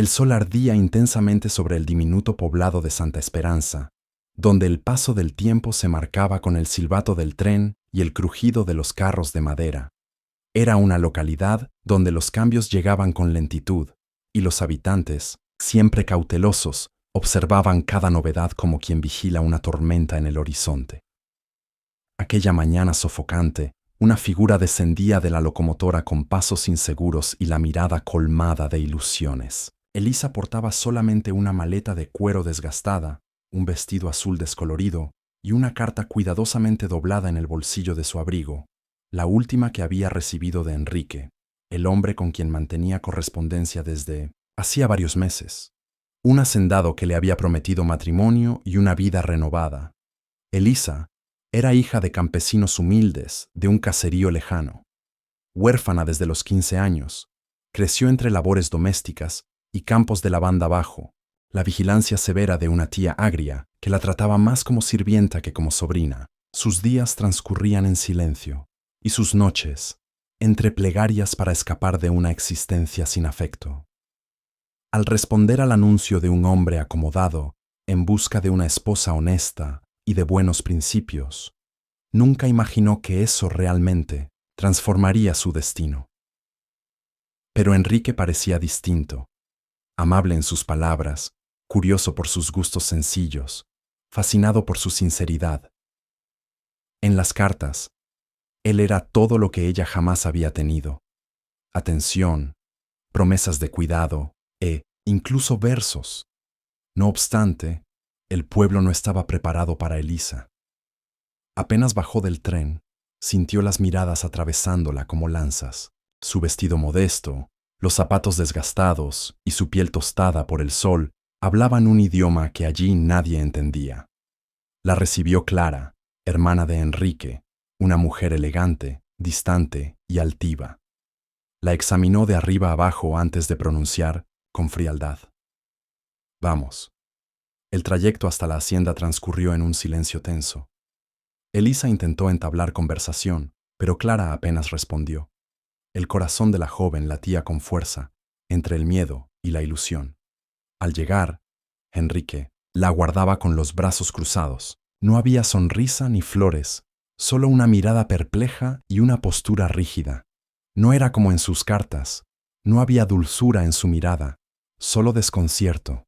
El sol ardía intensamente sobre el diminuto poblado de Santa Esperanza, donde el paso del tiempo se marcaba con el silbato del tren y el crujido de los carros de madera. Era una localidad donde los cambios llegaban con lentitud, y los habitantes, siempre cautelosos, observaban cada novedad como quien vigila una tormenta en el horizonte. Aquella mañana sofocante, una figura descendía de la locomotora con pasos inseguros y la mirada colmada de ilusiones. Elisa portaba solamente una maleta de cuero desgastada, un vestido azul descolorido y una carta cuidadosamente doblada en el bolsillo de su abrigo, la última que había recibido de Enrique, el hombre con quien mantenía correspondencia desde hacía varios meses. Un hacendado que le había prometido matrimonio y una vida renovada. Elisa era hija de campesinos humildes de un caserío lejano. Huérfana desde los 15 años, creció entre labores domésticas y campos de la banda bajo, la vigilancia severa de una tía agria que la trataba más como sirvienta que como sobrina. Sus días transcurrían en silencio, y sus noches, entre plegarias para escapar de una existencia sin afecto. Al responder al anuncio de un hombre acomodado, en busca de una esposa honesta y de buenos principios, nunca imaginó que eso realmente transformaría su destino. Pero Enrique parecía distinto, amable en sus palabras, curioso por sus gustos sencillos, fascinado por su sinceridad. En las cartas, él era todo lo que ella jamás había tenido: atención, promesas de cuidado e incluso versos. No obstante, el pueblo no estaba preparado para Elisa. Apenas bajó del tren, sintió las miradas atravesándola como lanzas. Su vestido modesto, los zapatos desgastados y su piel tostada por el sol hablaban un idioma que allí nadie entendía. La recibió Clara, hermana de Enrique, una mujer elegante, distante y altiva. La examinó de arriba abajo antes de pronunciar, con frialdad: «Vamos». El trayecto hasta la hacienda transcurrió en un silencio tenso. Elisa intentó entablar conversación, pero Clara apenas respondió. El corazón de la joven latía con fuerza, entre el miedo y la ilusión. Al llegar, Enrique la aguardaba con los brazos cruzados. No había sonrisa ni flores, solo una mirada perpleja y una postura rígida. No era como en sus cartas, no había dulzura en su mirada, solo desconcierto.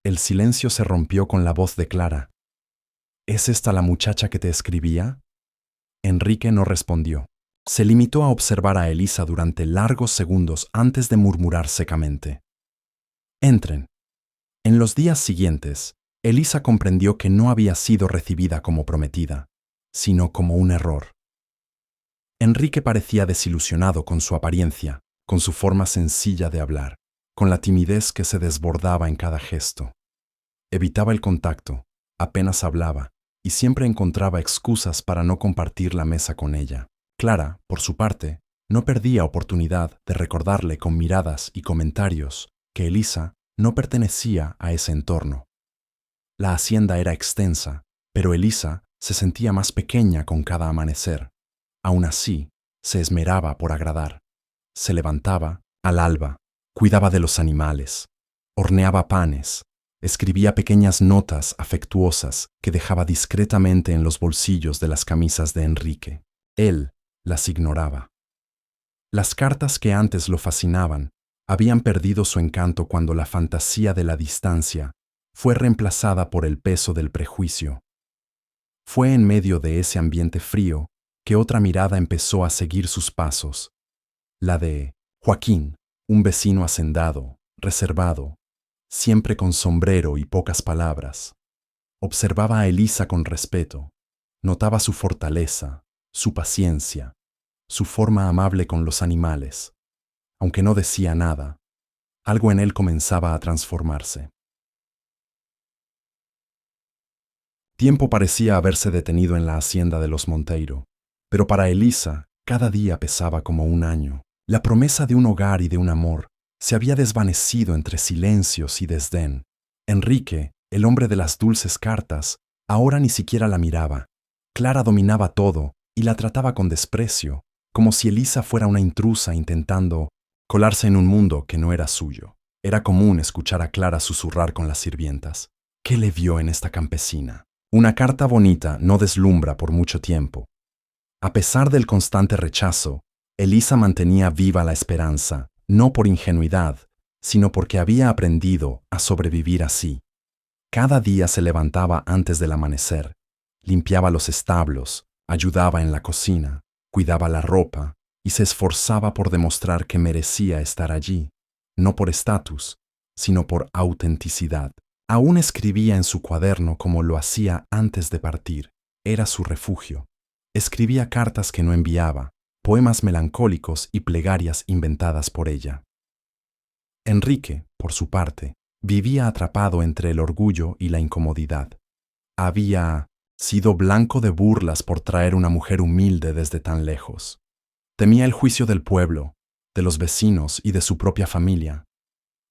El silencio se rompió con la voz de Clara. ¿Es esta la muchacha que te escribía? Enrique no respondió. Se limitó a observar a Elisa durante largos segundos antes de murmurar secamente: «Entren». En los días siguientes, Elisa comprendió que no había sido recibida como prometida, sino como un error. Enrique parecía desilusionado con su apariencia, con su forma sencilla de hablar, con la timidez que se desbordaba en cada gesto. Evitaba el contacto, apenas hablaba, y siempre encontraba excusas para no compartir la mesa con ella. Clara, por su parte, no perdía oportunidad de recordarle con miradas y comentarios que Elisa no pertenecía a ese entorno. La hacienda era extensa, pero Elisa se sentía más pequeña con cada amanecer. Aún así, se esmeraba por agradar. Se levantaba al alba, cuidaba de los animales, horneaba panes, escribía pequeñas notas afectuosas que dejaba discretamente en los bolsillos de las camisas de Enrique. Él las ignoraba. Las cartas que antes lo fascinaban habían perdido su encanto cuando la fantasía de la distancia fue reemplazada por el peso del prejuicio. Fue en medio de ese ambiente frío que otra mirada empezó a seguir sus pasos, la de Joaquín, un vecino hacendado, reservado, siempre con sombrero y pocas palabras. Observaba a Elisa con respeto, notaba su fortaleza, su paciencia, su forma amable con los animales. Aunque no decía nada, algo en él comenzaba a transformarse. Tiempo parecía haberse detenido en la hacienda de los Monteiro, pero para Elisa cada día pesaba como un año. La promesa de un hogar y de un amor se había desvanecido entre silencios y desdén. Enrique, el hombre de las dulces cartas, ahora ni siquiera la miraba. Clara dominaba todo y la trataba con desprecio, como si Elisa fuera una intrusa intentando colarse en un mundo que no era suyo. Era común escuchar a Clara susurrar con las sirvientas. ¿Qué le vio en esta campesina? Una carta bonita no deslumbra por mucho tiempo. A pesar del constante rechazo, Elisa mantenía viva la esperanza, no por ingenuidad, sino porque había aprendido a sobrevivir así. Cada día se levantaba antes del amanecer, limpiaba los establos, ayudaba en la cocina, cuidaba la ropa y se esforzaba por demostrar que merecía estar allí, no por estatus, sino por autenticidad. Aún escribía en su cuaderno como lo hacía antes de partir. Era su refugio. Escribía cartas que no enviaba, poemas melancólicos y plegarias inventadas por ella. Enrique, por su parte, vivía atrapado entre el orgullo y la incomodidad. Había sido blanco de burlas por traer una mujer humilde desde tan lejos. Temía el juicio del pueblo, de los vecinos y de su propia familia.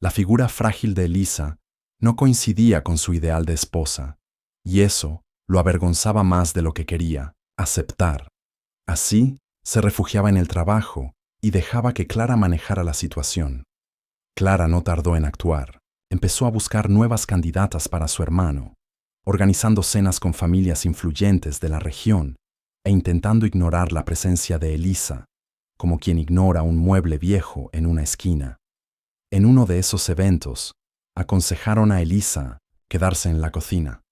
La figura frágil de Elisa no coincidía con su ideal de esposa, y eso lo avergonzaba más de lo que quería aceptar. Así, se refugiaba en el trabajo y dejaba que Clara manejara la situación. Clara no tardó en actuar. Empezó a buscar nuevas candidatas para su hermano, organizando cenas con familias influyentes de la región e intentando ignorar la presencia de Elisa, como quien ignora un mueble viejo en una esquina. En uno de esos eventos, aconsejaron a Elisa quedarse en la cocina.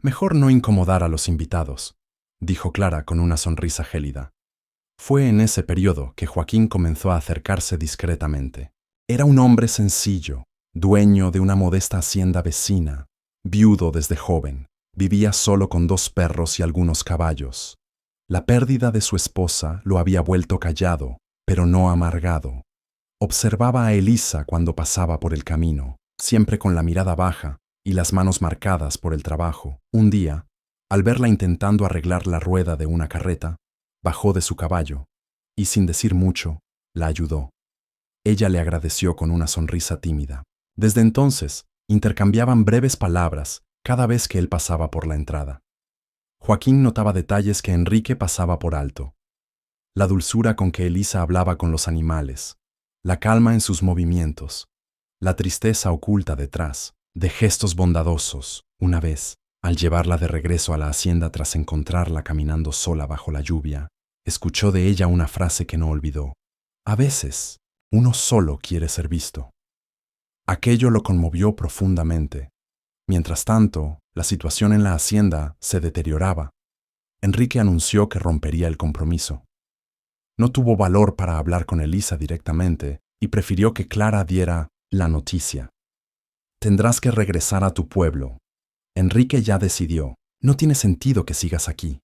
Mejor no incomodar a los invitados, dijo Clara con una sonrisa gélida. Fue en ese periodo que Joaquín comenzó a acercarse discretamente. Era un hombre sencillo, dueño de una modesta hacienda vecina, viudo desde joven, vivía solo con 2 perros y algunos caballos. La pérdida de su esposa lo había vuelto callado, pero no amargado. Observaba a Elisa cuando pasaba por el camino, siempre con la mirada baja y las manos marcadas por el trabajo. Un día, al verla intentando arreglar la rueda de una carreta, bajó de su caballo y, sin decir mucho, la ayudó. Ella le agradeció con una sonrisa tímida. Desde entonces, intercambiaban breves palabras cada vez que él pasaba por la entrada. Joaquín notaba detalles que Enrique pasaba por alto. La dulzura con que Elisa hablaba con los animales, la calma en sus movimientos, la tristeza oculta detrás, de gestos bondadosos. Una vez, al llevarla de regreso a la hacienda tras encontrarla caminando sola bajo la lluvia, escuchó de ella una frase que no olvidó. A veces, uno solo quiere ser visto. Aquello lo conmovió profundamente. Mientras tanto, la situación en la hacienda se deterioraba. Enrique anunció que rompería el compromiso. No tuvo valor para hablar con Elisa directamente y prefirió que Clara diera la noticia. Tendrás que regresar a tu pueblo. Enrique ya decidió. No tiene sentido que sigas aquí.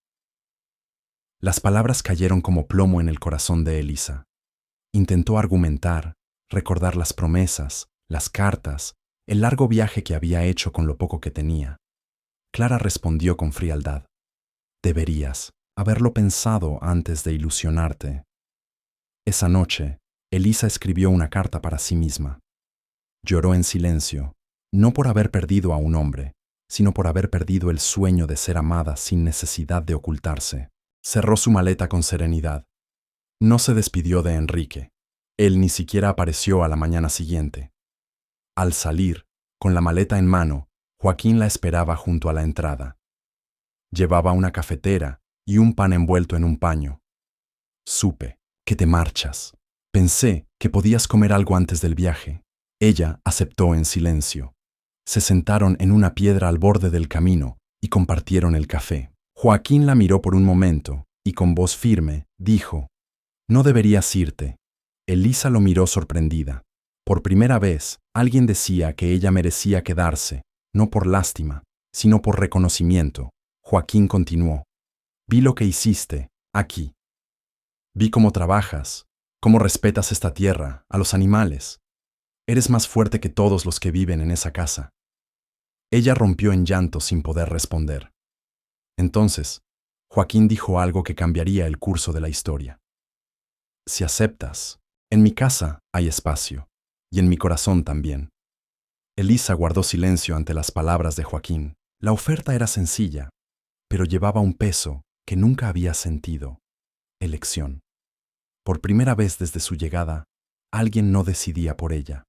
Las palabras cayeron como plomo en el corazón de Elisa. Intentó argumentar, recordar las promesas, las cartas, el largo viaje que había hecho con lo poco que tenía. Clara respondió con frialdad. Deberías haberlo pensado antes de ilusionarte. Esa noche, Elisa escribió una carta para sí misma. Lloró en silencio, no por haber perdido a un hombre, sino por haber perdido el sueño de ser amada sin necesidad de ocultarse. Cerró su maleta con serenidad. No se despidió de Enrique. Él ni siquiera apareció a la mañana siguiente. Al salir, con la maleta en mano, Joaquín la esperaba junto a la entrada. Llevaba una cafetera y un pan envuelto en un paño. Supe que te marchas. Pensé que podías comer algo antes del viaje. Ella aceptó en silencio. Se sentaron en una piedra al borde del camino y compartieron el café. Joaquín la miró por un momento y con voz firme dijo: No deberías irte. Elisa lo miró sorprendida. Por primera vez, alguien decía que ella merecía quedarse, no por lástima, sino por reconocimiento. Joaquín continuó. Vi lo que hiciste, aquí. Vi cómo trabajas, cómo respetas esta tierra, a los animales. Eres más fuerte que todos los que viven en esa casa. Ella rompió en llanto sin poder responder. Entonces, Joaquín dijo algo que cambiaría el curso de la historia. Si aceptas, en mi casa hay espacio, y en mi corazón también. Elisa guardó silencio ante las palabras de Joaquín. La oferta era sencilla, pero llevaba un peso que nunca había sentido: elección. Por primera vez desde su llegada, alguien no decidía por ella.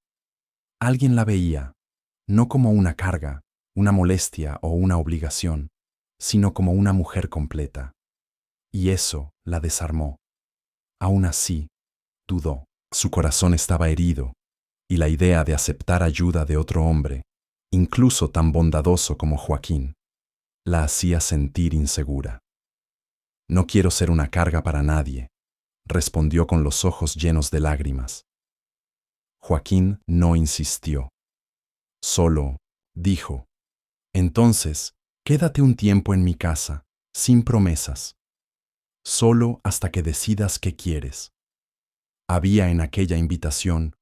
Alguien la veía, no como una carga, una molestia o una obligación, sino como una mujer completa. Y eso la desarmó. Aún así, dudó. Su corazón estaba herido, y la idea de aceptar ayuda de otro hombre, incluso tan bondadoso como Joaquín, la hacía sentir insegura. No quiero ser una carga para nadie, respondió con los ojos llenos de lágrimas. Joaquín no insistió. Solo dijo, entonces, quédate un tiempo en mi casa, sin promesas. Solo hasta que decidas qué quieres. Había en aquella invitación